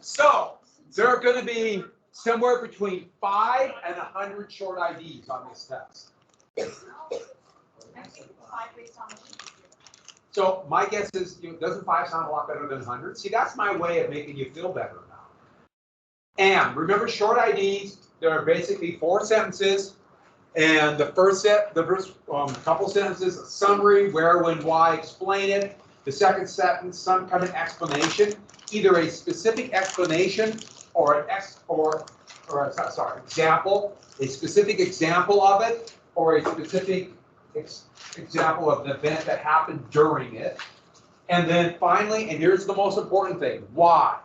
So there are going to be somewhere between 5 and 100 short IDs on this test. So my guess is, doesn't 5 sound a lot better than 100? See, that's my way of making you feel better about it. And remember, short IDs, there are basically 4 sentences. And the first couple sentences, a summary, where, when, why, explain it. The second sentence, some kind of explanation, either a specific explanation or an example, a specific example of it, or a specific example of an event that happened during it. And then finally, and here's the most important thing, why?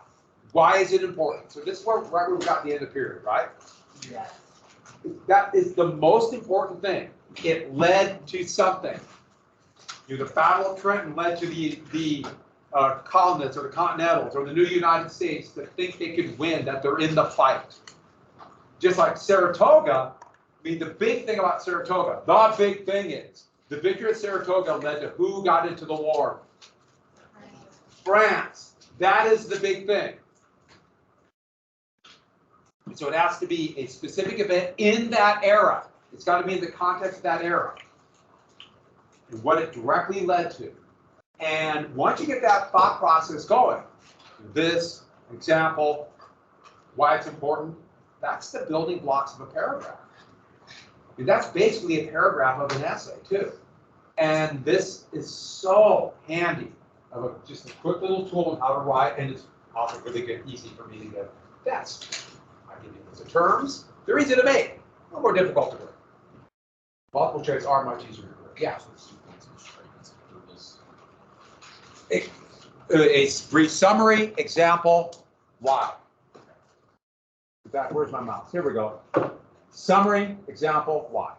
Why is it important? So this is right where we got the end of the period, right? Yes. That is the most important thing. It led to something. The Battle of Trenton led to the colonists or the Continentals or the new United States to think they could win, that they're in the fight. Just like Saratoga, I mean, the big thing about Saratoga, the big thing is, the victory at Saratoga led to who got into the war? France. That is the big thing. So it has to be a specific event in that era. It's got to be in the context of that era and what it directly led to. And once you get that thought process going, this example, why it's important, that's the building blocks of a paragraph. And that's basically a paragraph of an essay too. And this is so handy of just a quick little tool on how to write, and it's also really good, easy for me to get tests. I give you the terms. They're easy to make, a little more difficult to work. Multiple choice are much easier to work. Yeah. A brief summary, example, why. Where's my mouse? Here we go. Summary, example, why.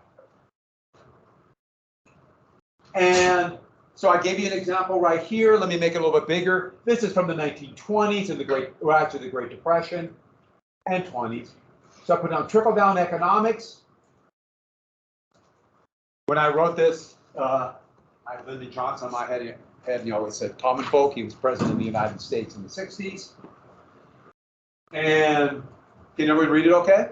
And so I gave you an example right here. Let me make it a little bit bigger. This is from the 1920s and the Great Depression and 20s. So I put down trickle-down economics. When I wrote this, I had Lyndon Johnson on my head, and he always said common folk. He was president of the United States in the 60s. And can everyone read it okay?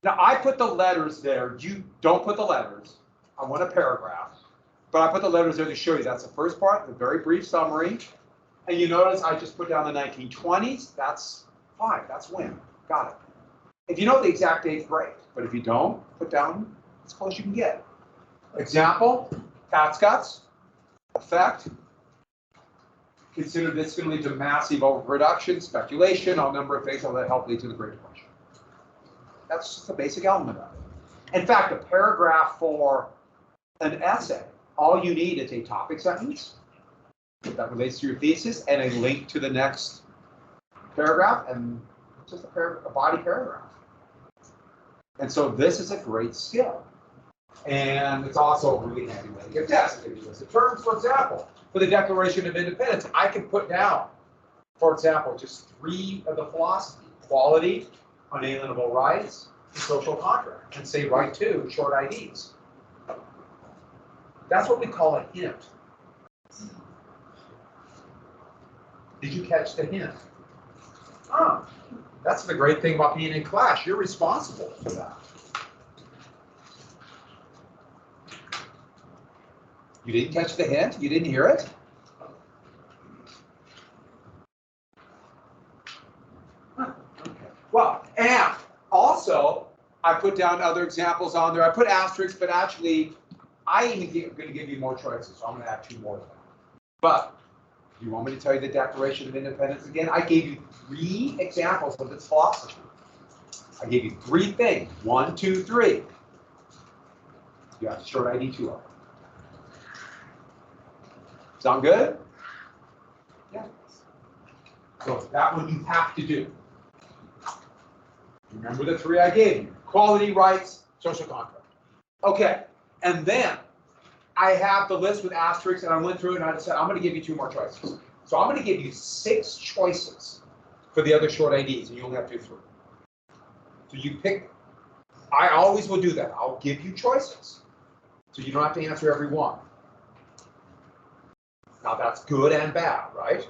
Now, I put the letters there. You don't put the letters. I want a paragraph. But I put the letters there to show you that's the first part, the very brief summary. And you notice I just put down the 1920s. That's fine. That's when. Got it. If you know the exact date, great. But if you don't, put down as close as you can get. Example, cat's guts. Effect. Consider this going to lead to massive overproduction, speculation, all number of things that will help lead to the Great Depression. That's just a basic element of it. In fact, a paragraph for an essay, all you need is a topic sentence that relates to your thesis and a link to the next paragraph, and just a body paragraph. And so this is a great skill. And it's also a really handy way to get tests. It gives you a list of terms, for example, for the Declaration of Independence. I can put down, for example, just 3 of the philosophy: equality, unalienable rights, and social contract, and say right to short IDs. That's what we call a hint. Did you catch the hint? Oh, that's the great thing about being in class. You're responsible for that. You didn't catch the hint? You didn't hear it? Huh, okay. Well, and also, I put down other examples on there. I put asterisks, but actually, I'm going to give you more choices, so I'm going to add 2 more of them. But you want me to tell you the Declaration of Independence again? I gave you 3 examples of its philosophy. I gave you 3 things. 1, 2, 3. You have to short ID 2 of them. Sound good? Yeah. So that one you have to do. Remember the 3 I gave you: equality, rights, social contract. Okay, and then I have the list with asterisks, and I went through it, and I said I'm going to give you 2 more choices. So I'm going to give you 6 choices for the other short IDs, and you only have to do 3. So you pick. I always will do that. I'll give you choices, so you don't have to answer every one. Now that's good and bad, right?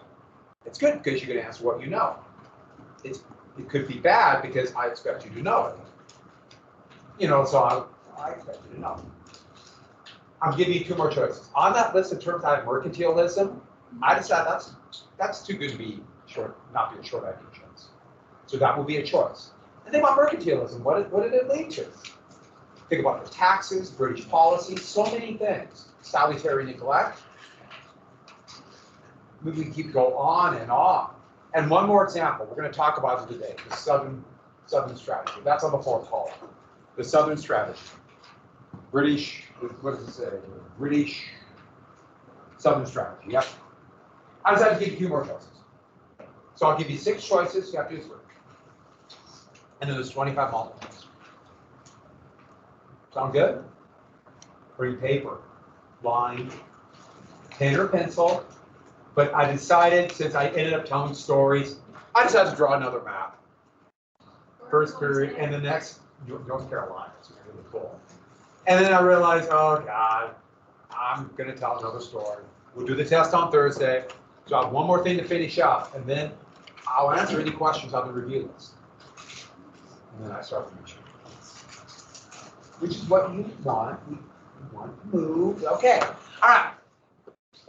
It's good because you can answer what you know. it could be bad because I expect you to know it. You know, so I expect you to know. I'm giving you two more choices. On that list of terms I have mercantilism, I decided that's too good to be short, not be a short ID choice. So that will be a choice. And think about mercantilism. What did it lead to? Think about the taxes, British policy, so many things. Salutary neglect. We can keep going on and on. And one more example. We're going to talk about it today. The Southern strategy. That's on the fourth column. The Southern strategy. British. What does it say? British Southern strategy. Yep. I decided to give you two more choices. So I'll give you 6 choices. You have to do 3. And then there's 25 multiples. Sound good? Bring paper, line, pen or pencil. But I decided, since I ended up telling stories, I decided to draw another map. First period, and the next, North Carolina. It's really cool. And then I realized, oh God, I'm going to tell another story. We'll do the test on Thursday. So I have one more thing to finish up, and then I'll answer any questions on the review list. And then I start the mission. Which is what you want. You want to move. Okay. All right.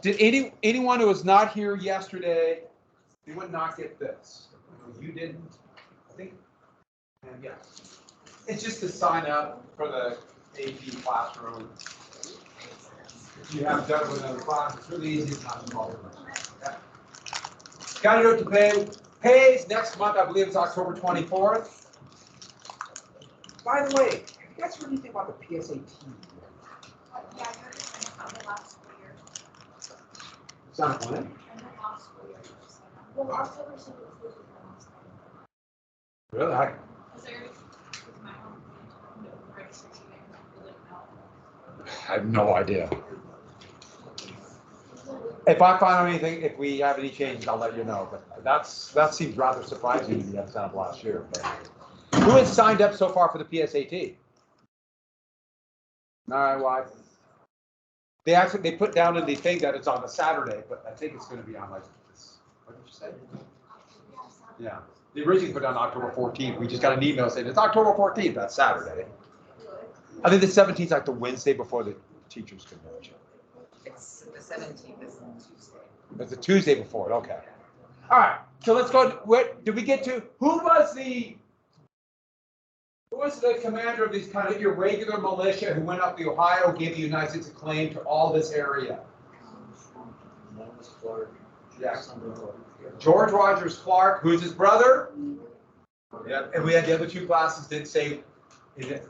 Did anyone who was not here yesterday, they would not get this? You didn't, I think. And yeah. It's just to sign up for the AP classroom. If you haven't done it with another class, it's really easy. It's not involved. Okay. Got to do it to pay. Pays next month, I believe it's October 24th. By the way, have you guys heard anything about the PSAT? Yeah, I heard it in the last school year. Sound when? In the last school year. Well, October 6th was the last time. Really? Because there is my home registration and really know. I have no idea. If I find out anything, if we have any changes, I'll let you know. But that seems rather surprising to me. That signed up last year. But who has signed up so far for the PSAT? All right, why? They put down in the thing that it's on a Saturday, but I think it's going to be on like this. What did you say? Yeah. They originally put down October 14th. We just got an email saying it's October 14th. That's Saturday. I think the 17th is like the Wednesday before the teachers' convention. It's the 17th is Tuesday. It's the Tuesday before it. Okay. All right. So let's go. What did we get to? Who was the commander of this kind of irregular militia who went up the Ohio, gave the United States a claim to all this area? Yeah. George Rogers Clark, who's his brother? Yeah. And we had the other 2 classes didn't say.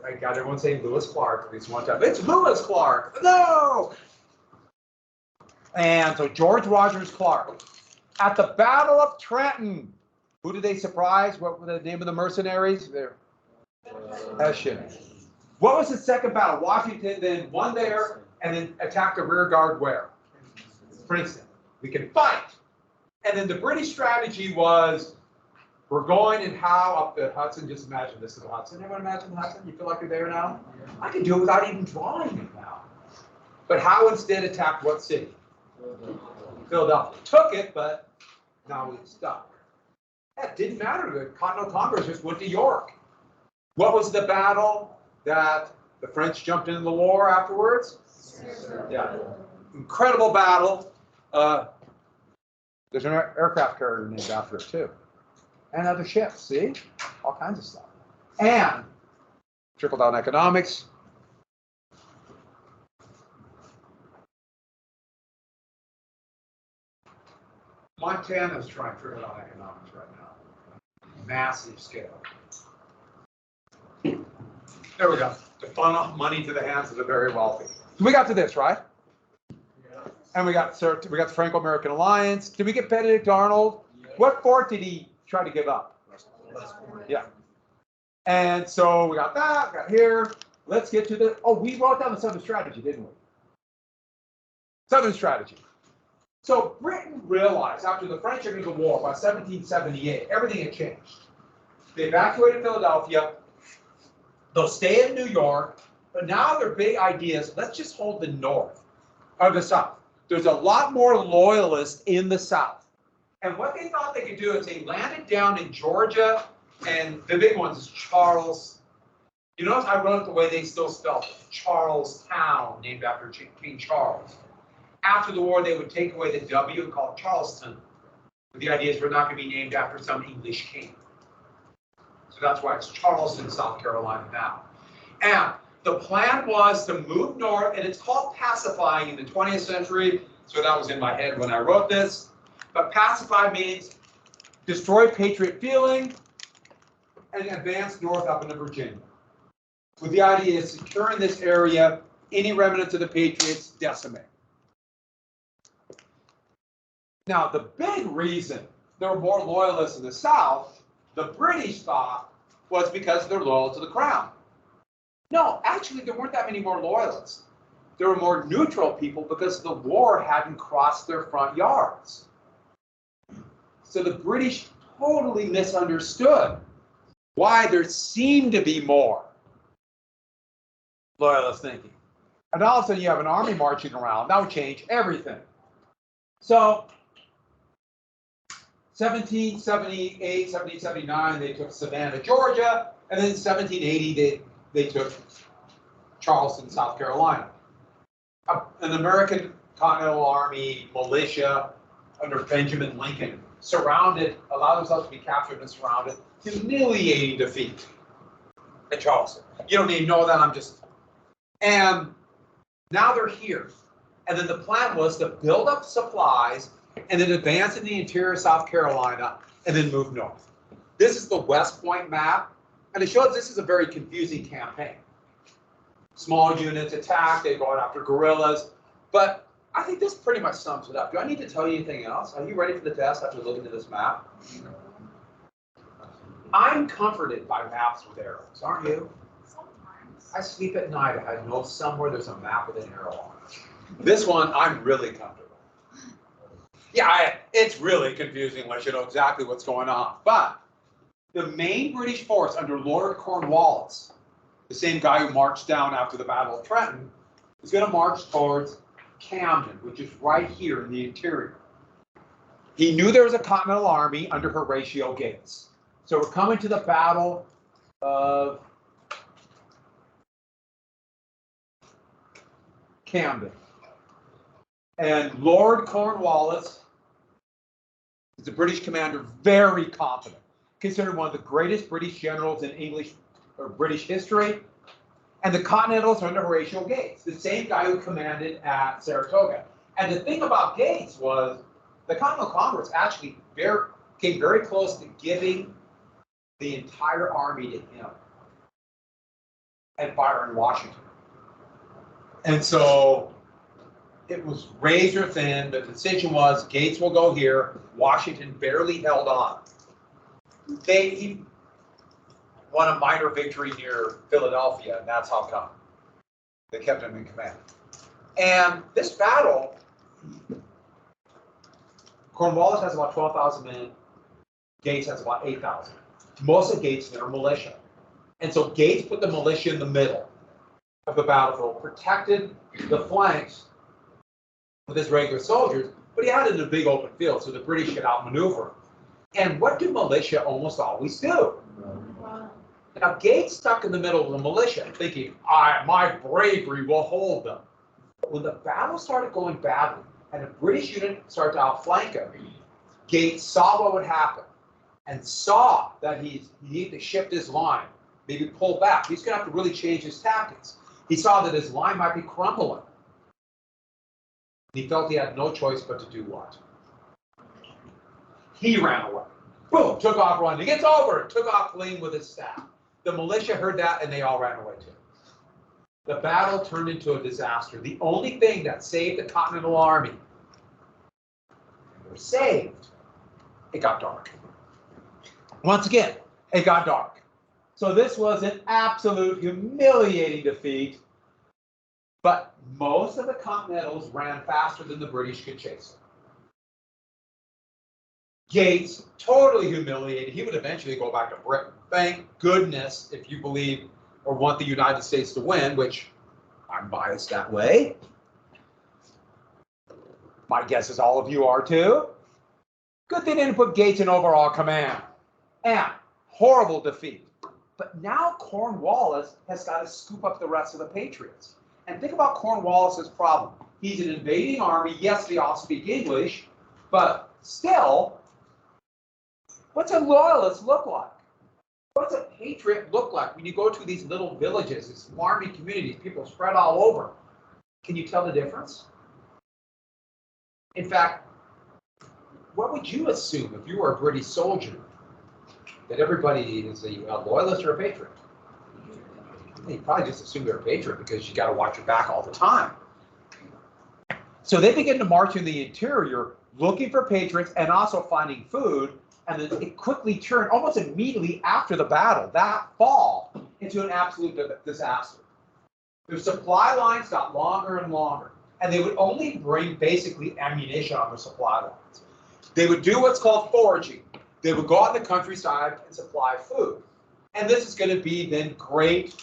I got everyone saying Lewis Clark at least one time. It's Lewis Clark. No. And so George Rogers Clark, at the Battle of Trenton, who did they surprise? What was the name of the mercenaries? They're Hessians. What was the second battle? Washington then won there and then attacked the rear guard where? Princeton. We can fight. And then the British strategy was, we're going and how up the Hudson. Just imagine this is the Hudson. Everyone imagine the Hudson? You feel like you're there now? I can do it without even drawing it now. But Howe instead attacked what city? Philadelphia. Took it, but now we're stuck. That didn't matter. The Continental Congress just went to York. What was the battle that the French jumped into the war afterwards? Yeah. Incredible battle. There's an aircraft carrier named after it, too. And other ships, see? All kinds of stuff. And trickle-down economics. Montana's trying trickle-down economics right now. Massive scale. There we go. To funnel money to the hands of the very wealthy. So we got to this, right? Yeah. And we got the Franco-American Alliance. Did we get Benedict Arnold? Yeah. What fort did he try to give up? Yeah. And so we got that. We got here. Let's get to the. Oh, we wrote down the Southern strategy, didn't we? Southern strategy. So Britain realized after the French entered the war by 1778, everything had changed. They evacuated Philadelphia. They'll stay in New York, but now their big idea is let's just hold the north or the south. There's a lot more loyalists in the south. And what they thought they could do is they landed down in Georgia, and the big ones is Charles. You notice I wrote it the way they still spell it, Charlestown, named after King Charles. After the war, they would take away the W and call it Charleston. But the idea is we're not going to be named after some English king. So that's why it's Charleston, South Carolina now. And the plan was to move north, and it's called pacifying in the 20th century. So that was in my head when I wrote this. But pacify means destroy patriot feeling and advance north up into Virginia. With the idea of securing this area, any remnants of the Patriots decimate. Now, the big reason there were more loyalists in the South, the British thought, was because they're loyal to the crown. No, actually, there weren't that many more loyalists. There were more neutral people because the war hadn't crossed their front yards. So the British totally misunderstood why there seemed to be more loyalist thinking. And all of a sudden you have an army marching around. That would change everything. So 1778, 1779, they took Savannah, Georgia, and then 1780, they took Charleston, South Carolina. An American Continental Army militia under Benjamin Lincoln surrounded, allowed themselves to be captured and surrounded, humiliating defeat at Charleston. You don't even know that, and now they're here. And then the plan was to build up supplies and then advance in the interior of South Carolina and then move north. This is the West Point map, and it shows this is a very confusing campaign. Small units attack, they go out after guerrillas, but I think this pretty much sums it up. Do I need to tell you anything else? Are you ready for the test after looking at this map? I'm comforted by maps with arrows, aren't you? Sometimes. I sleep at night. I know somewhere there's a map with an arrow on it. This one, I'm really comfortable. Yeah, it's really confusing unless you know exactly what's going on. But the main British force under Lord Cornwallis, the same guy who marched down after the Battle of Trenton, is going to march towards Camden, which is right here in the interior. He knew there was a Continental Army under Horatio Gates. So we're coming to the Battle of Camden. And Lord Cornwallis is a British commander, very confident, considered one of the greatest British generals in English or British history. And the Continentals are under Horatio Gates, the same guy who commanded at Saratoga. And the thing about Gates was the Continental Congress actually came very close to giving the entire army to him and Byron Washington. And so it was razor thin. The decision was Gates will go here. Washington barely held on. He won a minor victory near Philadelphia, and that's how come they kept him in command. And this battle, Cornwallis has about 12,000 men. Gates has about 8,000. Most of Gates' men are militia. And so Gates put the militia in the middle of the battlefield, protected the flanks with his regular soldiers, but he had it in a big open field, so the British could outmaneuver him. And what do militia almost always do? Wow. Now, Gates stuck in the middle of the militia, thinking, my bravery will hold them. But when the battle started going badly, and the British unit started to outflank him, Gates saw what would happen, and saw that he needed to shift his line, maybe pull back. He's going to have to really change his tactics. He saw that his line might be crumbling. He felt he had no choice but to do what? He ran away. Boom, took off running. It's over. Took off fleeing with his staff. The militia heard that and they all ran away too. The battle turned into a disaster. The only thing that saved the Continental Army, it got dark. Once again, it got dark. So this was an absolute humiliating defeat, but most of the Continentals ran faster than the British could chase them. Gates, totally humiliated. He would eventually go back to Britain. Thank goodness, if you believe or want the United States to win, which I'm biased that way. My guess is all of you are too. Good thing they didn't put Gates in overall command. And horrible defeat. But now Cornwallis has got to scoop up the rest of the Patriots. And think about Cornwallis's problem. He's an invading army. Yes, they all speak English, but still, what's a loyalist look like? What does a patriot look like when you go to these little villages, these farming communities, people spread all over? Can you tell the difference? In fact, what would you assume if you were a British soldier? That everybody is a loyalist or a patriot? You probably just assume they're a patriot because you got to watch your back all the time. So they begin to march in the interior looking for patriots and also finding food. And then it quickly turned almost immediately after the battle, that fall, into an absolute disaster. Their supply lines got longer and longer, and they would only bring basically ammunition on their supply lines. They would do what's called foraging. They would go out in the countryside and supply food. And this is going to be then great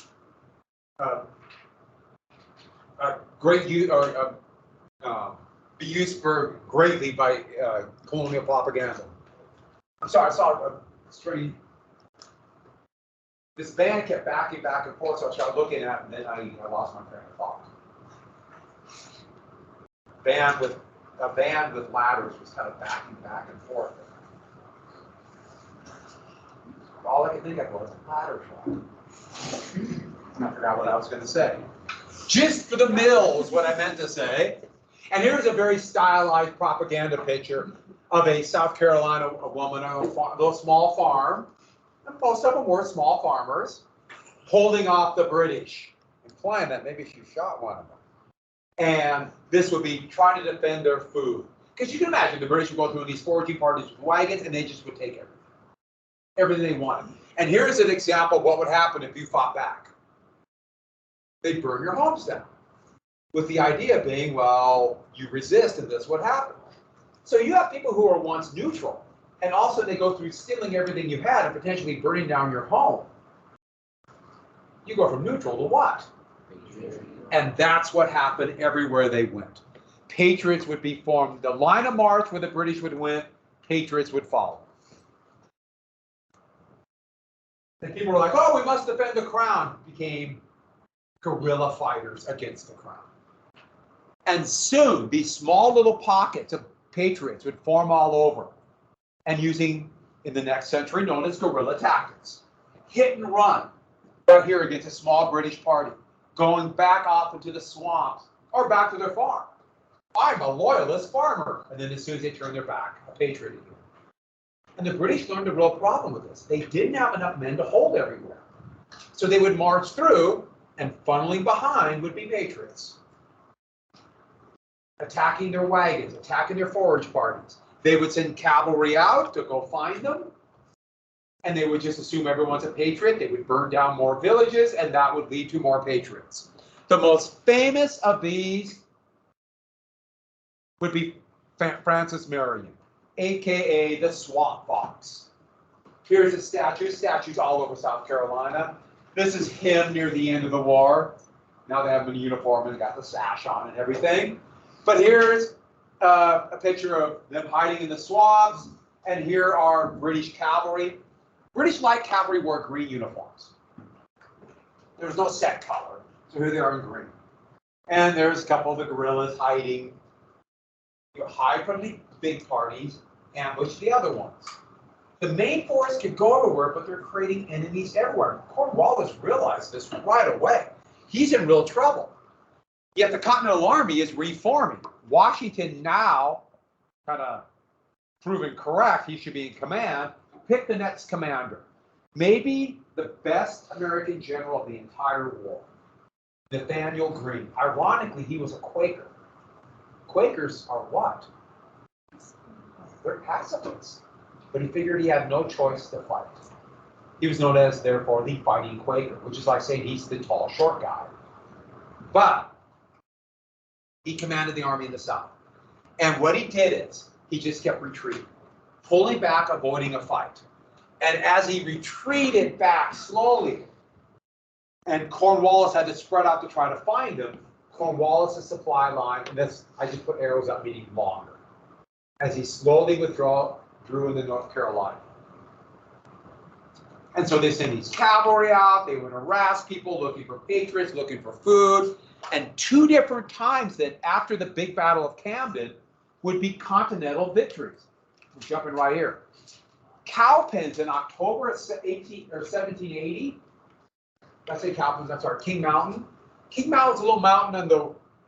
be used for greatly by colonial propaganda. I'm sorry, I saw a string. This van kept backing back and forth, so I started looking at it, and then I lost my train of thought. A van with ladders was kind of backing back and forth. All I could think of was ladder truck. I forgot what I was going to say. Just for the mill is what I meant to say. And here's a very stylized propaganda picture of a South Carolina woman on a little small farm, and most of them were small farmers, holding off the British, implying that maybe she shot one of them. And this would be trying to defend their food. Because you can imagine the British would go through these foraging parties with wagons, and they just would take everything they wanted. And here's an example of what would happen if you fought back. They'd burn your homes down, with the idea being, well, you resist, and this would happen. So you have people who are once neutral, and also they go through stealing everything you had and potentially burning down your home. You go from neutral to what? And that's what happened everywhere they went. Patriots would be formed. The line of march where the British would win, patriots would follow. And people were like, oh, we must defend the crown. Became guerrilla fighters against the crown. And soon, these small little pockets of patriots would form all over, and using, in the next century, known as guerrilla tactics. Hit and run, right here against a small British party, going back off into the swamps, or back to their farm. I'm a loyalist farmer. And then as soon as they turn their back, a patriot again. And the British learned a real problem with this. They didn't have enough men to hold everywhere. So they would march through, and funneling behind would be patriots. Attacking their wagons, attacking their forage parties. They would send cavalry out to go find them, and they would just assume everyone's a patriot. They would burn down more villages, and that would lead to more patriots. The most famous of these would be Francis Marion, aka the Swamp Fox. Here's a statue, statues all over South Carolina. This is him near the end of the war. Now they have him in uniform and got the sash on and everything. But here's a picture of them hiding in the swamps, and here are British cavalry. British light cavalry wore green uniforms. There was no set color, so here they are in green. And there's a couple of the guerrillas hiding. You hide from the big parties, ambush the other ones. The main force could go everywhere, but they're creating enemies everywhere. Cornwallis realized this right away. He's in real trouble. Yet the Continental Army is reforming. Washington now, kind of proven correct, he should be in command, pick the next commander. Maybe the best American general of the entire war, Nathaniel Greene. Ironically, he was a Quaker. Quakers are what? They're pacifists. But he figured he had no choice to fight. He was known as, therefore, the fighting Quaker, which is like saying he's the tall, short guy. But he commanded the army in the South. And what he did is, he just kept retreating, pulling back, avoiding a fight. And as he retreated back slowly, and Cornwallis had to spread out to try to find him, Cornwallis' supply line, and this, I just put arrows up meaning longer. As he slowly withdrew drew into North Carolina. And so they send these cavalry out, they would harass people looking for patriots, looking for food. And 2 different times that after the big battle of Camden would be continental victories. We're jumping right here. Cowpens in October of 1780. I say Cowpens, that's our King Mountain. King Mountain's a little mountain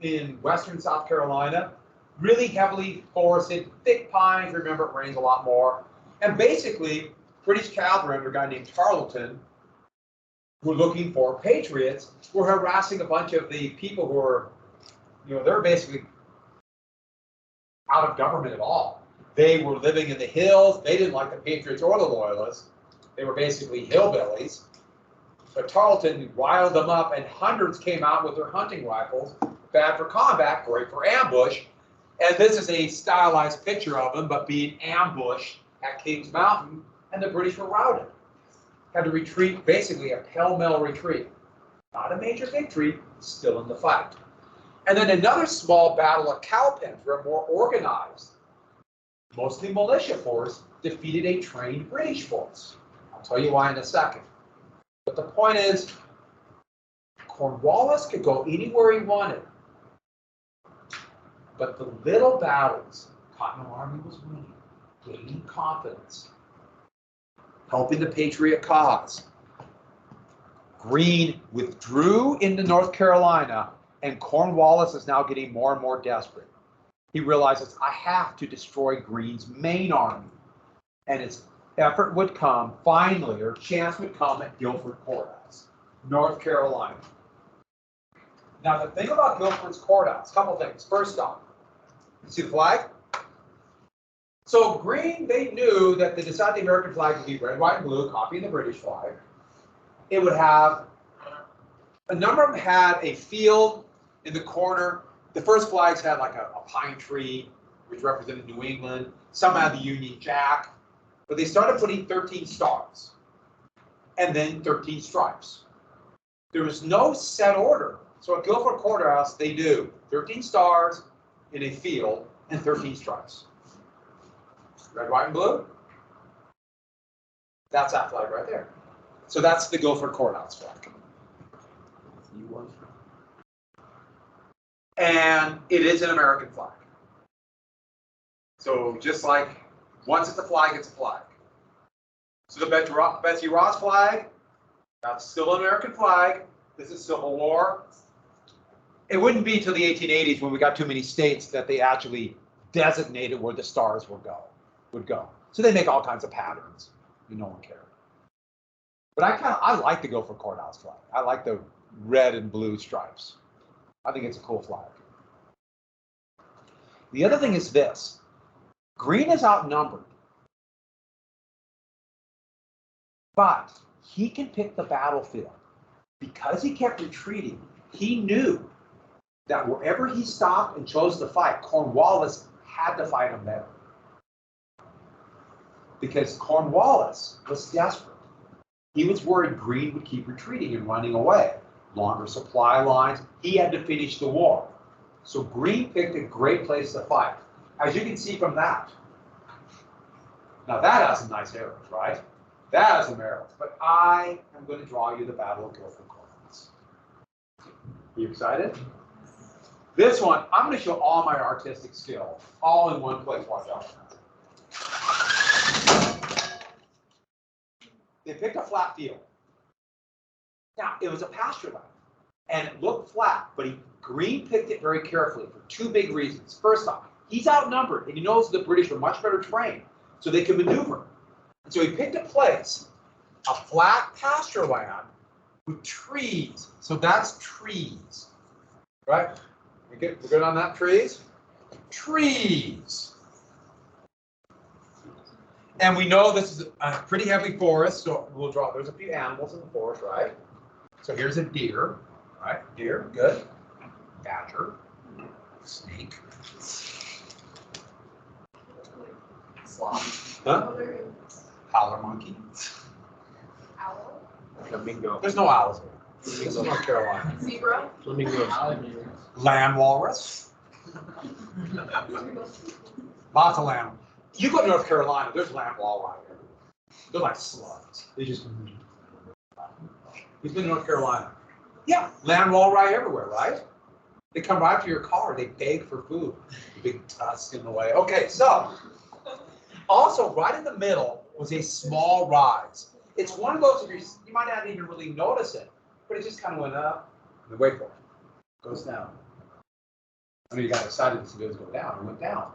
in western South Carolina, really heavily forested, thick pines. Remember, it rains a lot more. And basically, British cavalry under a guy named Tarleton, who were looking for patriots, were harassing a bunch of the people who were, they're basically out of government at all. They were living in the hills. They didn't like the patriots or the loyalists. They were basically hillbillies. But Tarleton riled them up, and hundreds came out with their hunting rifles, bad for combat, great for ambush. And this is a stylized picture of them, but being ambushed at Kings Mountain, and the British were routed. Had to retreat, basically a pell-mell retreat. Not a major victory, still in the fight. And then another small battle of Cowpens, where a more organized, mostly militia force, defeated a trained British force. I'll tell you why in a second. But the point is, Cornwallis could go anywhere he wanted. But the little battles, Continental Army was winning, gaining confidence, helping the Patriot cause. Greene withdrew into North Carolina, and Cornwallis is now getting more and more desperate. He realizes, I have to destroy Greene's main army. And his effort would come, finally, or chance would come at Guilford Courthouse, North Carolina. Now, the thing about Guilford's Courthouse, a couple things. First off, you see the flag? So Greene, they knew that the decided the American flag would be red, white, and blue, copying the British flag. It would have, a number of them had a field in the corner. The first flags had like a pine tree, which represented New England. Some had the Union Jack. But they started putting 13 stars and then 13 stripes. There was no set order. So at Guilford Courthouse, they do 13 stars in a field and 13 stripes. Red, white, and blue. That's that flag right there. So that's the Guilford Courthouse flag. And it is an American flag. So just like once it's a flag, it's a flag. So the Betsy Ross flag, that's still an American flag. This is Civil War. It wouldn't be until the 1880s when we got too many states that they actually designated where the stars would go. So they make all kinds of patterns, and no one cared. But I like the Guilford Courthouse flag. I like the red and blue stripes. I think it's a cool flag. The other thing is this. Greene is outnumbered, but he can pick the battlefield. Because he kept retreating, he knew that wherever he stopped and chose to fight, Cornwallis had to fight him there. Because Cornwallis was desperate. He was worried Greene would keep retreating and running away. Longer supply lines, he had to finish the war. So Greene picked a great place to fight. As you can see from that. Now that has some nice arrows, right? That has some arrows. But I am going to draw you the Battle of Guilford Courthouse. Are you excited? This one, I'm going to show all my artistic skill, all in one place. Watch out. They picked a flat field. Now, it was a pasture land, and it looked flat, but Greene picked it very carefully for 2 big reasons. First off, he's outnumbered, and he knows the British are much better trained, so they can maneuver. And so he picked a place, a flat pasture land with trees. So that's trees, right? We're good on that, trees? Trees. And we know this is a pretty heavy forest, so we'll draw, there's a few animals in the forest, right? So here's a deer, right? Deer, good. Badger, snake. Sloth. Huh? Howler monkey. Owl. Flamingo. There's no owls here. This is North Carolina. Zebra. Flamingo. Land walrus. Lots of land. You go to North Carolina, there's land walleye everywhere. They're like slugs. They just. You've been to North Carolina. Yeah, land walleye everywhere, right? They come right to your car. They beg for food. Big tusk in the way. Okay, so also right in the middle was a small rise. It's one of those, you might not even really notice it, but it just kind of went up. And wait for it. Goes down. I mean, you got excited to see those go down. It went down.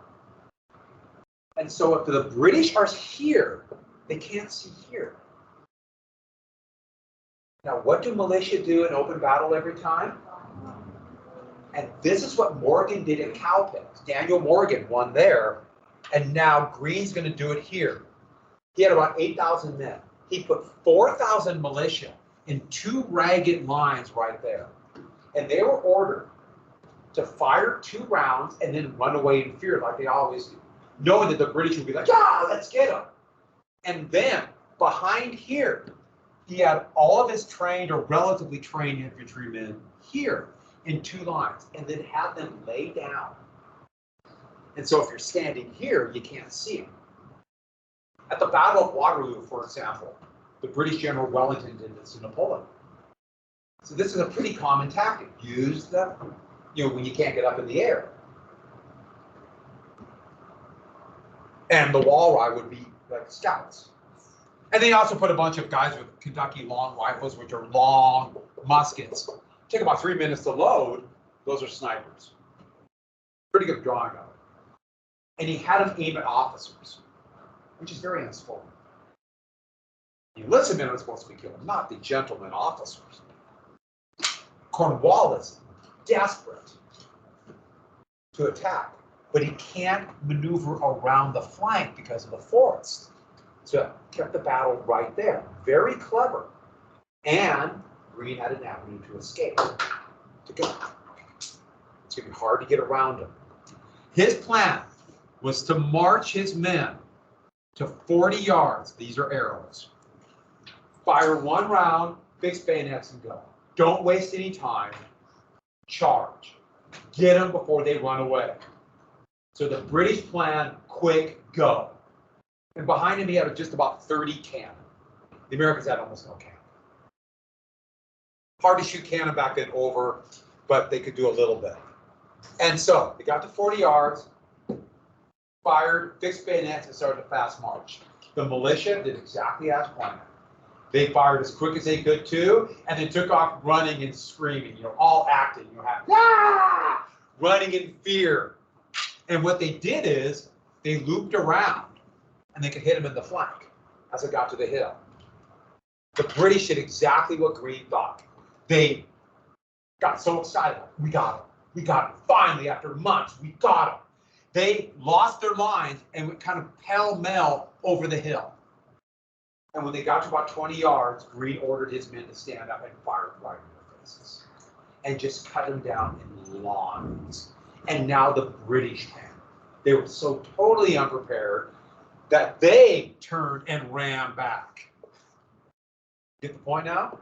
And so if the British are here, they can't see here. Now, what do militia do in open battle every time? And this is what Morgan did at Cowpens. Daniel Morgan won there, and now Greene's going to do it here. He had about 8,000 men. He put 4,000 militia in 2 ragged lines right there. And they were ordered to fire 2 rounds and then run away in fear like they always do, knowing that the British would be like, yeah, let's get them. And then behind here, he had all of his trained or relatively trained infantrymen here in 2 lines, and then had them lay down. And so if you're standing here, you can't see them. At the Battle of Waterloo, for example, the British General Wellington did this to Napoleon. So this is a pretty common tactic. Use the, when you can't get up in the air. And the walleye would be like scouts. And they also put a bunch of guys with Kentucky long rifles, which are long muskets. Take about 3 minutes to load. Those are snipers. Pretty good drawing of it. And he had them aim at officers, which is very unsporting. The enlisted men are supposed to be killed, not the gentlemen officers. Cornwallis, desperate to attack, but he can't maneuver around the flank because of the forest. So kept the battle right there. Very clever. And Greene had an avenue to escape. To go. It's going to be hard to get around him. His plan was to march his men to 40 yards. These are arrows. Fire 1 round, fix bayonets, and go. Don't waste any time. Charge. Get them before they run away. So the British plan, quick, go. And behind him, he had just about 30 cannon. The Americans had almost no cannon. Hard to shoot cannon back then over, but they could do a little bit. And so they got to 40 yards, fired, fixed bayonets, and started a fast march. The militia did exactly as planned. They fired as quick as they could too, and then took off running and screaming, all acting, ah! Running in fear. And what they did is they looped around, and they could hit him in the flank as it got to the hill. The British did exactly what Greene thought. They got so excited. We got him. We got him. Finally, after months, we got him. They lost their lines and went kind of pell-mell over the hill. And when they got to about 20 yards, Greene ordered his men to stand up and fire right in their faces. And just cut them down in lines. And now the British had. They were so totally unprepared that they turned and ran back. Get the point now?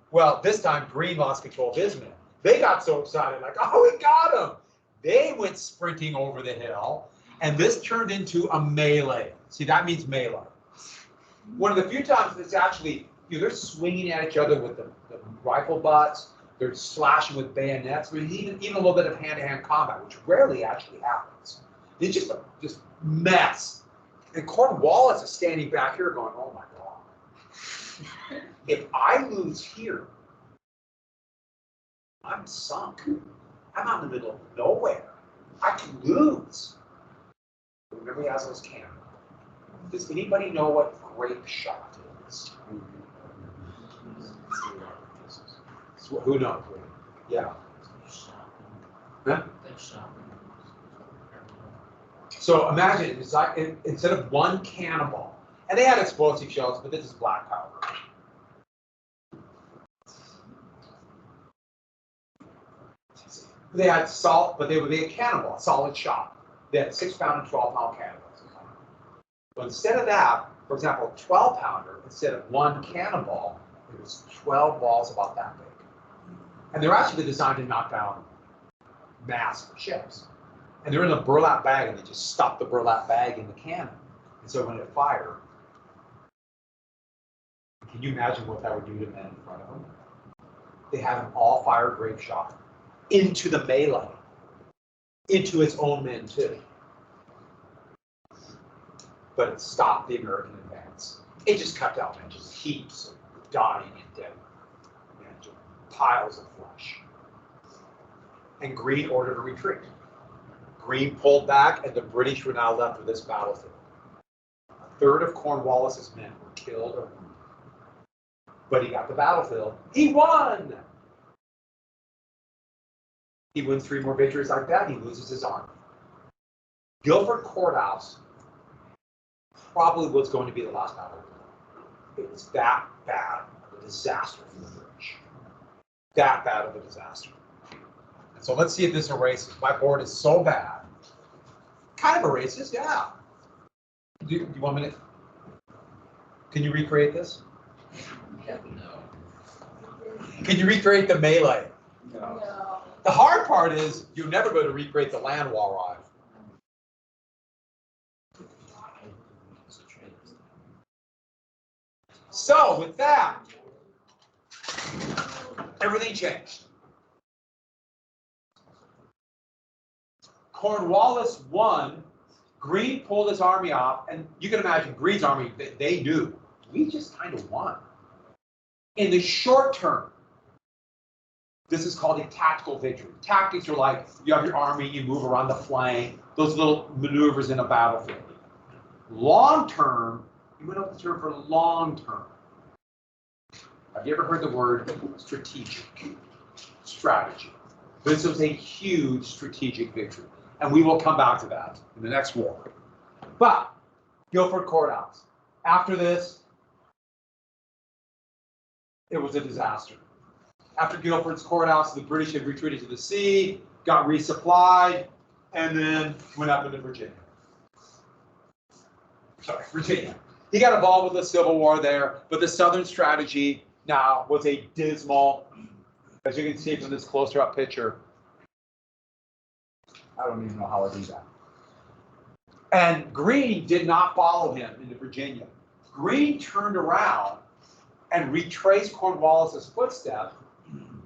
Well, this time Greene lost control of his men. They got so excited, like, oh, we got him. They went sprinting over the hill, and this turned into a melee. See, that means melee. One of the few times it's actually, they're swinging at each other with the rifle butts. They're slashing with bayonets. I mean, even a little bit of hand-to-hand combat, which rarely actually happens. It's just a mess. And Cornwallis is standing back here going, oh my God. If I lose here, I'm sunk. I'm out in the middle of nowhere. I can lose. Remember, he has those cannons. Does anybody know what grape shot is? Who knows? Yeah. Huh? So imagine it's like instead of 1 cannonball, and they had explosive shells, but this is black powder. They had salt, but they had cannonball, solid shot. They had 6-pound and 12-pound cannonballs. But instead of that, for example, a 12-pounder, instead of 1 cannonball, it was 12 balls about that big. And they're actually designed to knock down massive ships. And they're in a burlap bag, and they just stuff the burlap bag in the cannon. And so when it fired, can you imagine what that would do to men in front of them? They had them all fire grape shot into the melee, into its own men too. But it stopped the American advance. It just cut down men, just heaps of dying and dead men, just piles of flesh. And Greene ordered a retreat. Greene pulled back, and the British were now left with this battlefield. A third of Cornwallis's men were killed or wounded. But he got the battlefield. He won! He wins 3 more victories like that, he loses his army. Guilford Courthouse probably was going to be the last battle. It was that bad of a disaster for the British. That bad of a disaster. And so let's see if this erases. My board is so bad. Kind of erases, yeah. Do you want me to? Can you recreate this? No. Can you recreate the melee? No. The hard part is you're never going to recreate the land wall ride. So with that, everything changed. Cornwallis won. Greene pulled his army off, and you can imagine Greene's army, they knew, we just kind of won. In the short term, this is called a tactical victory. Tactics are like, you have your army, you move around the flank, those little maneuvers in a battlefield. Long term, you went up the term for long term. Have you ever heard the word strategic? Strategy. This was a huge strategic victory. And we will come back to that in the next war. But Guilford Courthouse. After this, it was a disaster. After Guilford's Courthouse, the British had retreated to the sea, got resupplied, and then went up into Virginia. Sorry, Virginia. He got involved with the Civil War there, but the Southern strategy now was a dismal, as you can see from this closer up picture. I don't even know how I do that. And Greene did not follow him into Virginia. Greene turned around and retraced Cornwallis's footsteps,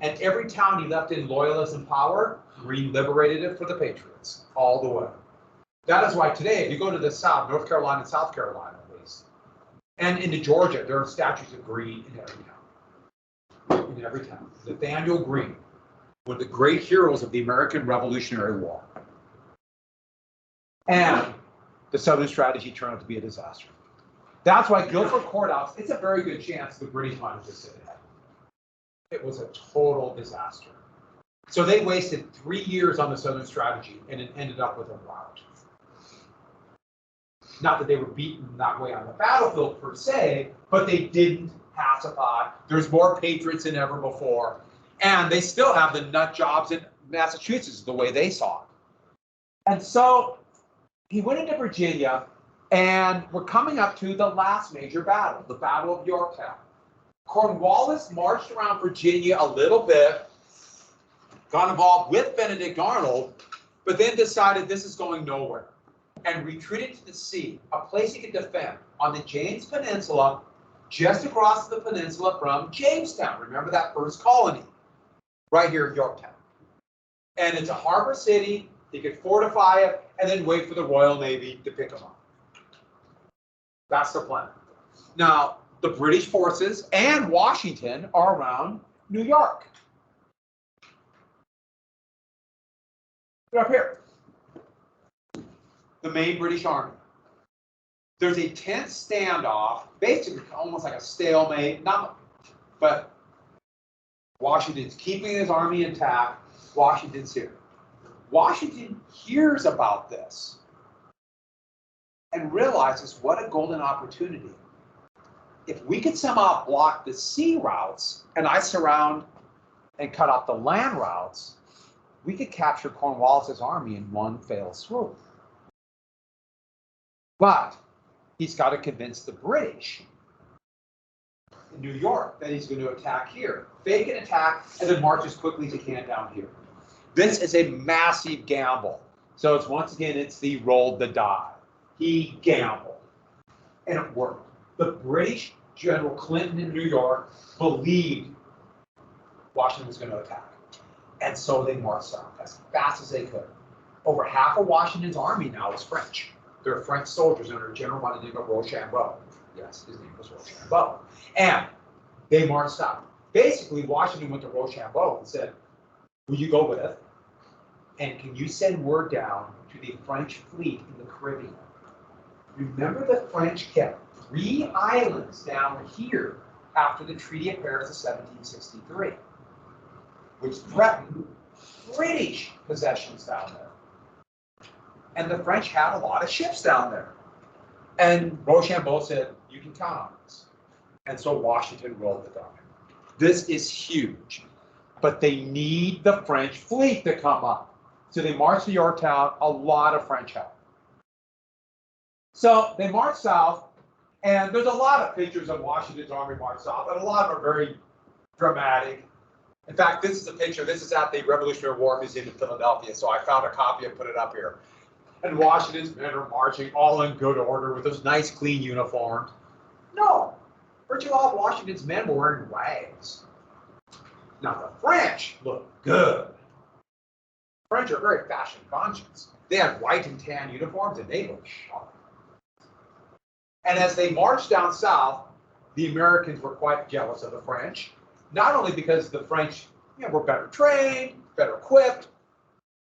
and every town he left in loyalists in power, Greene liberated it for the Patriots all the way. That is why today, if you go to the South, North Carolina and South Carolina at least, and into Georgia, there are statues of Greene in every town. In every town. Nathaniel Greene, one of the great heroes of the American Revolutionary War. And the Southern strategy turned out to be a disaster. That's why Guilford Courthouse, it's a very good chance the British might have just said that. It was a total disaster. So they wasted 3 years on the Southern strategy, and it ended up with a rout. Not that they were beaten that way on the battlefield per se, but they didn't pacify. There's more patriots than ever before. And they still have the nut jobs in Massachusetts the way they saw it. And so he went into Virginia, and we're coming up to the last major battle, the Battle of Yorktown. Cornwallis marched around Virginia a little bit, got involved with Benedict Arnold, but then decided this is going nowhere, and retreated to the sea, a place he could defend on the James Peninsula, just across the peninsula from Jamestown. Remember that first colony, right here in Yorktown. And it's a harbor city. He could fortify it and then wait for the Royal Navy to pick him up. That's the plan. Now, the British forces and Washington are around New York. They're up here. The main British Army. There's a tense standoff, basically almost like a stalemate, but Washington's keeping his army intact. Washington's here. Washington hears about this and realizes what a golden opportunity. If we could somehow block the sea routes and I surround and cut off the land routes, we could capture Cornwallis's army in one fell swoop. But he's got to convince the British in New York that he's going to attack here. Fake an attack and then march as quickly as he can down here. This is a massive gamble. So it's once again, it's the rolled the die. He gambled, and it worked. The British General Clinton in New York believed Washington was going to attack, and so they marched south as fast as they could. Over half of Washington's army now is French. They're French soldiers under a general by the name of Rochambeau. Yes, his name was Rochambeau. And they marched south. Basically, Washington went to Rochambeau and said, will you go with? And can you send word down to the French fleet in the Caribbean? Remember, the French kept 3 islands down here after the Treaty of Paris of 1763, which threatened British possessions down there. And the French had a lot of ships down there. And Rochambeau said, you can count on us. And so Washington rolled the die. This is huge. But they need the French fleet to come up. So they march to Yorktown, a lot of French help. So they march south, and there's a lot of pictures of Washington's army march south, and a lot of them are very dramatic. In fact, this is a picture. This is at the Revolutionary War Museum in Philadelphia, so I found a copy and put it up here. And Washington's men are marching all in good order with those nice, clean uniforms. No, virtually all of Washington's men were wearing rags. Now, the French look good. French are very fashion conscious. They had white and tan uniforms, and they look sharp. And as they marched down south, the Americans were quite jealous of the French, not only because the French were better trained, better equipped,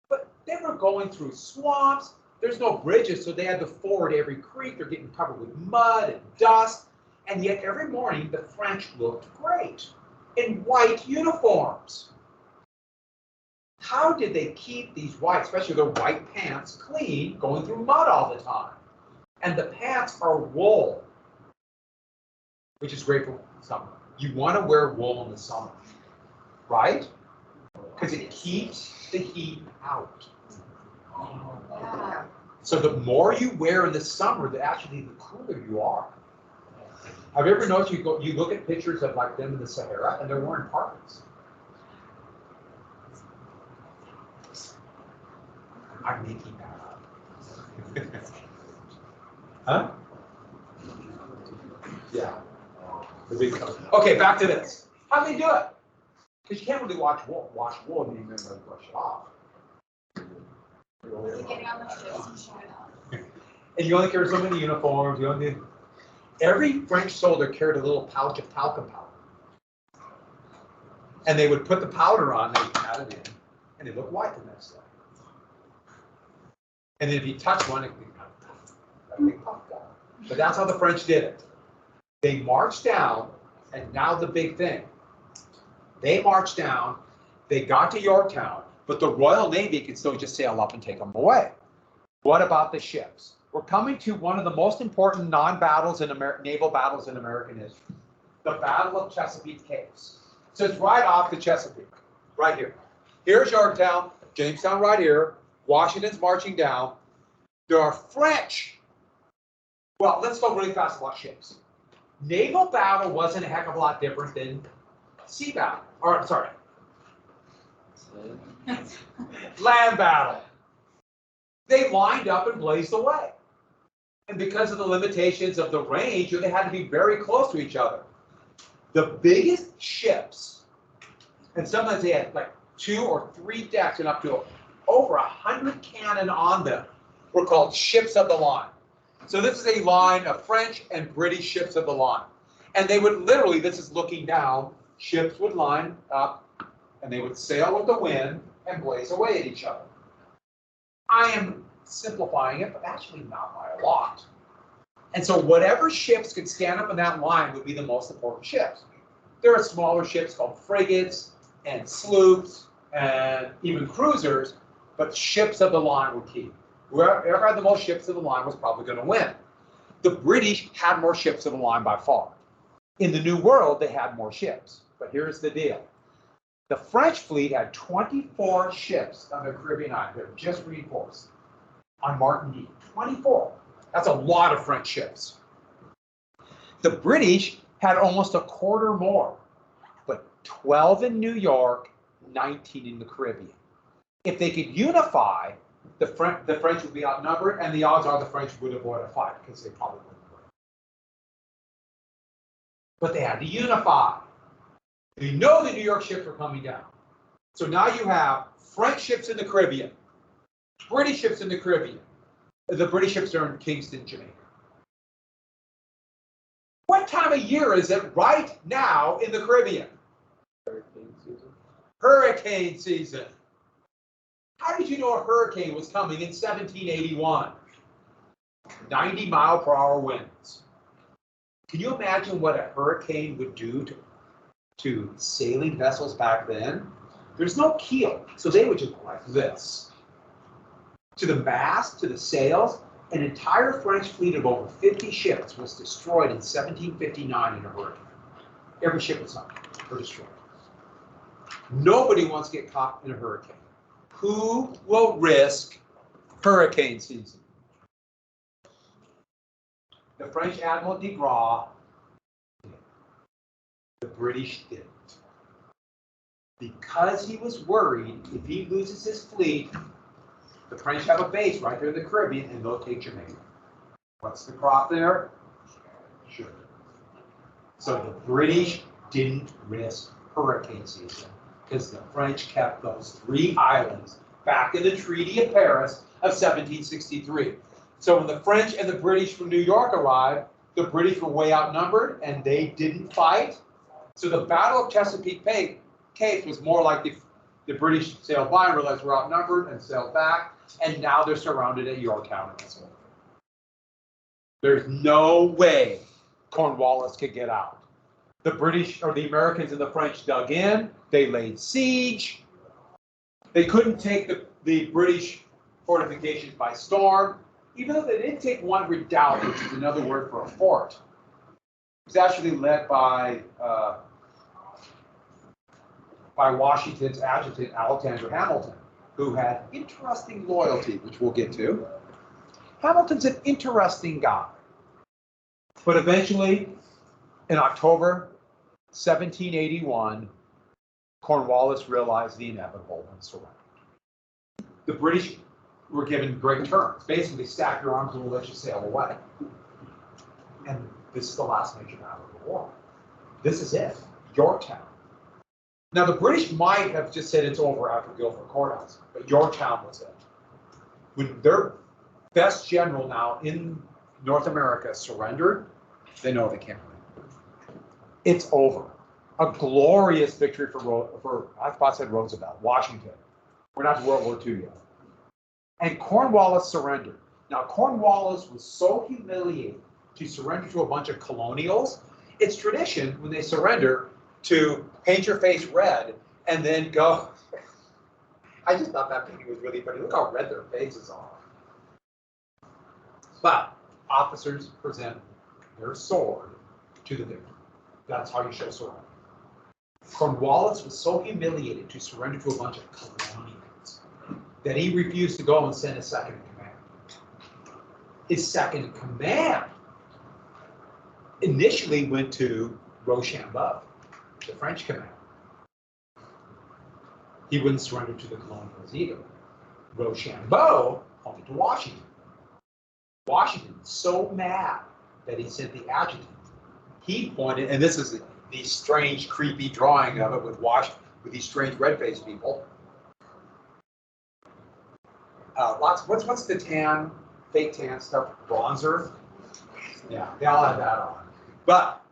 but they were going through swamps. There's no bridges, so they had to ford every creek. They're getting covered with mud and dust. And yet every morning, the French looked great in white uniforms. How did they keep these white, especially their white pants, clean, going through mud all the time? And the pants are wool, which is great for summer. You want to wear wool in the summer, right? Because it keeps the heat out. Yeah. So the more you wear in the summer, the cooler you are. Have you ever noticed you look at pictures of like them in the Sahara and they're wearing parkas? I'm making that up. Huh? Yeah. The big color. Okay, back to this. How do they do it? Because you can't really wash wool and then really brush it off. Really getting on the ships and showing off. And you only carry so many uniforms. You only need. Every French soldier carried a little pouch of talcum powder. And they would put the powder on, they would add it in, and it looked white the next day. And then if you touch one, it would be puffed out. But that's how the French did it. They marched down, and now the big thing. They marched down, they got to Yorktown, but the Royal Navy could still just sail up and take them away. What about the ships? We're coming to one of the most important non-battles in naval battles in American history, the Battle of Chesapeake Caves. So it's right off the Chesapeake, right here. Here's Yorktown, Jamestown right here. Washington's marching down. There are French. Well, let's go really fast about ships. Naval battle wasn't a heck of a lot different than sea battle, or sorry, land battle. They lined up and blazed away. And because of the limitations of the range, they had to be very close to each other. The biggest ships, and sometimes they had like 2 or 3 decks and up to over 100 cannon on them, were called ships of the line. So this is a line of French and British ships of the line. And they would literally, this is looking down, ships would line up and they would sail with the wind and blaze away at each other. I am simplifying it, but actually not by a lot. And so whatever ships could stand up in that line would be the most important ships. There are smaller ships called frigates and sloops and even cruisers, but ships of the line were key. Whoever had the most ships of the line was probably going to win. The British had more ships of the line by far. In the New World, they had more ships. But here's the deal. The French fleet had 24 ships on the Caribbean island. They're just reinforced on Martinique. 24. That's a lot of French ships. The British had almost a quarter more, but 12 in New York, 19 in the Caribbean. If they could unify, the French would be outnumbered, and the odds are the French would avoid a fight because they probably wouldn't win. But they had to unify. They know the New York ships were coming down. So now you have French ships in the Caribbean, British ships in the Caribbean. The British ships are in Kingston, Jamaica. What time of year is it right now in the Caribbean? Hurricane season. Hurricane season. How did you know a hurricane was coming in 1781? 90-mile-per-hour winds. Can you imagine what a hurricane would do to sailing vessels back then? There's no keel, so they would just go like this. To the mast, to the sails, an entire French fleet of over 50 ships was destroyed in 1759 in a hurricane. Every ship was sunk or destroyed. Nobody wants to get caught in a hurricane. Who will risk hurricane season? The French Admiral de Grasse did. The British didn't. Because he was worried if he loses his fleet, the French have a base right there in the Caribbean, and they'll take Jamaica. What's the crop there? Sugar. So the British didn't risk hurricane season because the French kept those 3 islands back in the Treaty of Paris of 1763. So when the French and the British from New York arrived, the British were way outnumbered and they didn't fight. So the Battle of Chesapeake Bay was more like the British sailed by and realized we're outnumbered and sailed back, and now they're surrounded at Yorktown and so on. There's no way Cornwallis could get out. The British or the Americans and the French dug in, they laid siege. They couldn't take the British fortifications by storm, even though they did take one redoubt, which is another word for a fort. It was actually led by Washington's adjutant, Alexander Hamilton, who had interesting loyalty, which we'll get to. Hamilton's an interesting guy. But eventually, in October 1781, Cornwallis realized the inevitable and surrendered. The British were given great terms. Basically, stack your arms and we'll let you sail away. And this is the last major battle of the war. This is it, Yorktown. Now, the British might have just said it's over after Guilford Courthouse, but Yorktown was it. When their best general now in North America surrendered, they know they can't win. It's over. A glorious victory for I thought I said Roosevelt, Washington. We're not to World War II yet. And Cornwallis surrendered. Now, Cornwallis was so humiliated to surrender to a bunch of colonials. It's tradition when they surrender to paint your face red and then go. I just thought that painting was really funny. Look how red their faces are. But officers present their sword to the victor. That's how you show surrender. Cornwallis was so humiliated to surrender to a bunch of colonials that he refused to go and send a second in command. His second in command initially went to Rochambeau, the French commander. He wouldn't surrender to the colonials either. Rochambeau pointed to Washington. Washington was so mad that he sent the adjutant. He pointed, and this is the strange, creepy drawing of it with these strange red-faced people. What's the tan, fake tan stuff? Bronzer? Yeah, they all have that on. But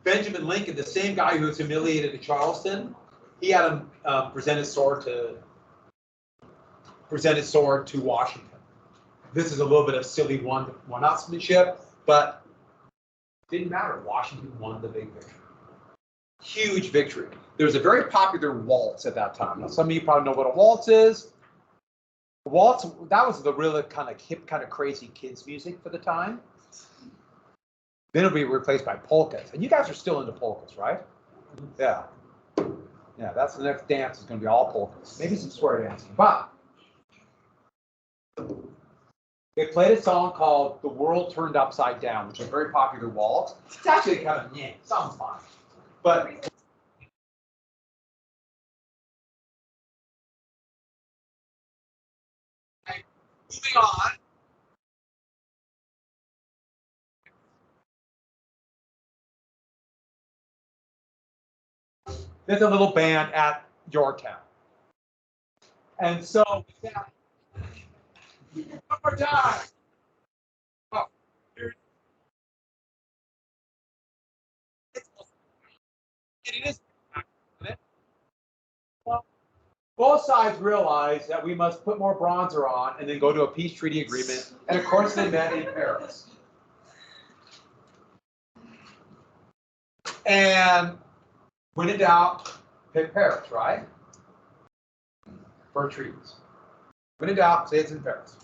Benjamin Lincoln, the same guy who was humiliated at Charleston, he had him present his sword to Washington. This is a little bit of silly one-upsmanship, but it didn't matter. Washington won the big victory. Huge victory. There was a very popular waltz at that time. Now, some of you probably know what a waltz is. Waltz, that was the really kind of hip, kind of crazy kids music for the time. Then it'll be replaced by polkas. And you guys are still into polkas, right? Yeah. Yeah, that's the next dance is going to be all polkas. Maybe some square dancing. But they played a song called The World Turned Upside Down, which is a very popular waltz. It's actually kind of, sounds fine. But Moving on. There's a little band at Yorktown. And so, one more time. Oh, it is. Well, both sides realized that we must put more bronzer on and then go to a peace treaty agreement. And of course, they met in Paris. And when in doubt, pick Paris, right? For treaties. When in doubt, say it's in Paris.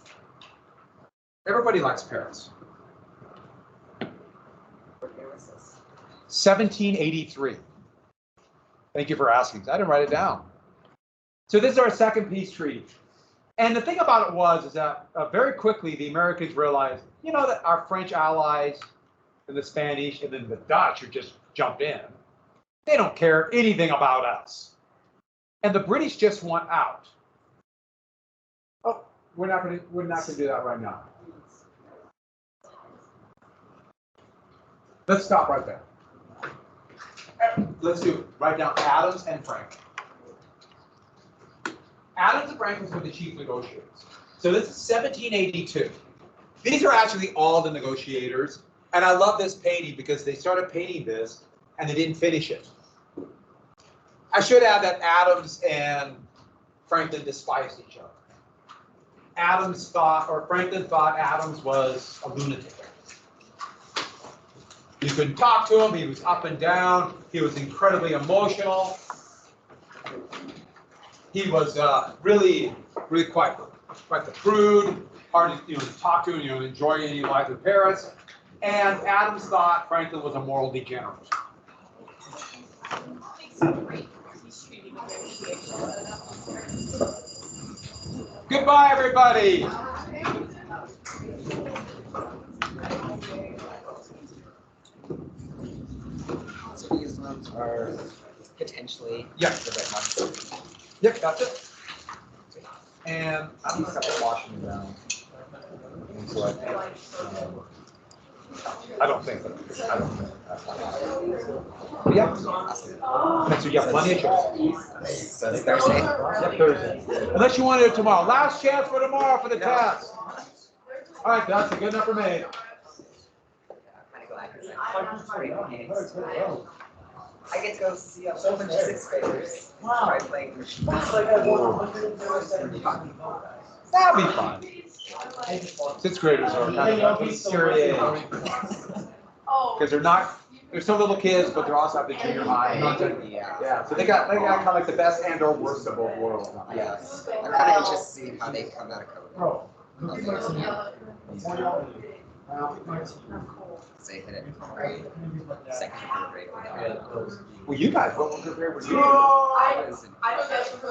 Everybody likes Paris. What year was this? 1783. Thank you for asking. I didn't write it down. So this is our second peace treaty. And the thing about it is that very quickly the Americans realized, you know, that our French allies and the Spanish and then the Dutch who just jumped in, they don't care anything about us. And the British just want out. Oh, we're not gonna do that right now. Let's stop right there. Let's write down Adams and Franklin. Adams and Franklin were the chief negotiators. So this is 1782. These are actually all the negotiators. And I love this painting because they started painting this and they didn't finish it. I should add that Adams and Franklin despised each other. Franklin thought Adams was a lunatic. You couldn't talk to him, he was up and down, he was incredibly emotional. He was really quite the prude, hard to talk to, enjoy any life in Paris. And Adams thought Franklin was a moral degenerate. Goodbye, everybody. So these ones are potentially Yeah. the right ones. Yep, that's it. And I'm gonna have to wash them down. And so I don't think. Yep. And so you have plenty of choice. So it's Thursday. Yep, Thursday. Unless you want to do it tomorrow. Last chance for tomorrow for the test. All right, that's a good enough for me. I'm kind of glad because I'm pretty meetings. I get to go see a whole bunch of sixth graders. Try playing. That'll be fun. Sixth graders are kind of a scary age. Because they're still little kids, but they're also at the junior high. Yeah, so they got kind of like the best and or worst of both worlds. Yes. I'm kind of anxious to see how they come out of COVID. Say hit it grade, second or third grade. Well, you guys, what grade were you? I was in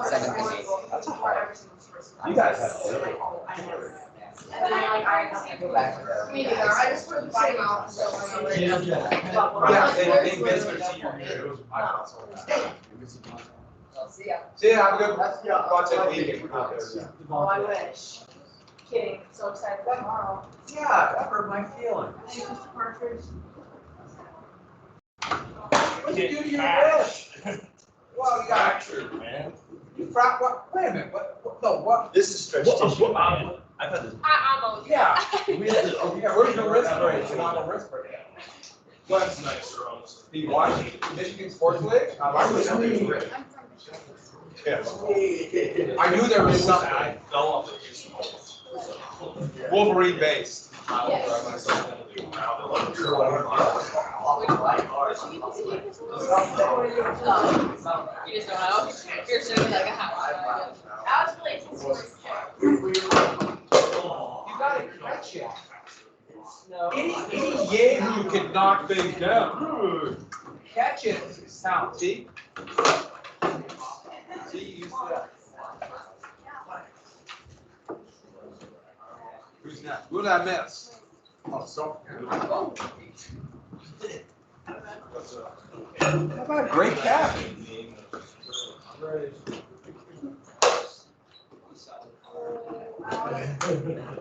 seventh and eighth. That's hard. You guys had a really hard. And then I go back to me neither. I just put the same out. Yeah, they missed their senior year. It was my fault. See ya. See ya, have a good watch that weekend. Oh, I wish. Kidding. So excited for tomorrow. Yeah, that hurt my feelings. Mr. Partridge. What'd you do to your wrist? Well, you got Fractured, man. you what? Wait a minute. What? No, what? This is stretch tissue, man. I've had this. I'm okay. Yeah. We had to, yeah, where's the wrist brace? It's not a wrist brace. That's nice, Rose. Do you watch Michigan Sports League? I like it. Yes. I knew there was something. I fell off the baseball. Wolverine based. You just don't know. You're sitting like a house. I was playing You gotta catch it. Any Yahoo can knock things down. Catch it. Sound. See? See, you see that. Who's next? Who did I miss? Oh, so. How about a great cat? It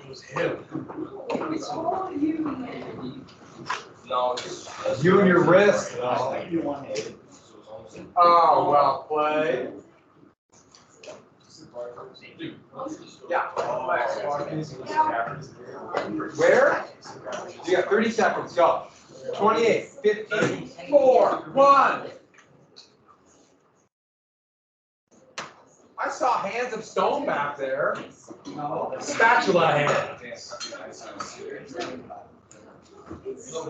was him. No, it's. You and your wrist. Oh, well played. Yeah. Where? You got 30 seconds, go. 28, 15, 4, 1. I saw hands of stone back there. Spatula hands.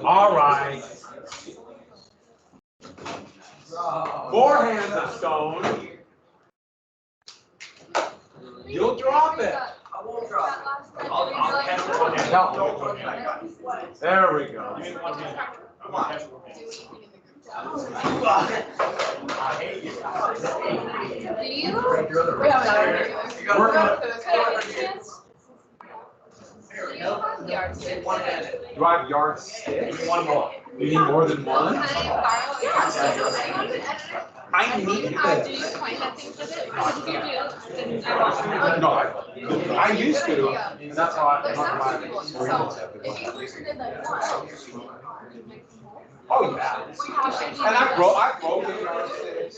All right. More hands of stone. You'll drop it. I won't drop it. I'll catch it one hand. No. There we go. Give me one hand. I'm gonna catch it one hand. I hate you. Do you? One hand. Do I have yardsticks? One more. You need more than one? I need Do you this. point at things with it? If you do, then I No, won't. I used to, and that's how I. There's some people, so if you did like one. Oh, yeah. And I broke it yardsticks.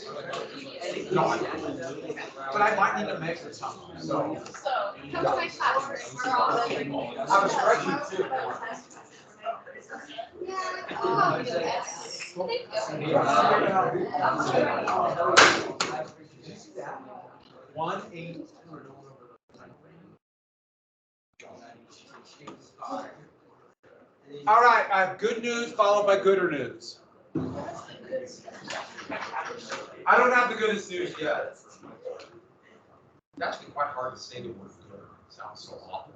No, I didn't. But I might need to mix it something, so. So, come to my class, we're all like. I have a spreadsheet too. Yeah, oh, yes. Thank you. 1-8. All right, I have good news followed by gooder news. I don't have the goodest news yet. It's actually quite hard to say the word good. It sounds so awful.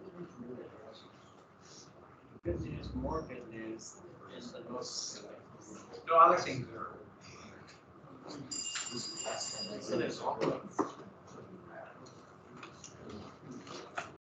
Good news, more good news, is the most. No, I like saying gooder. So there's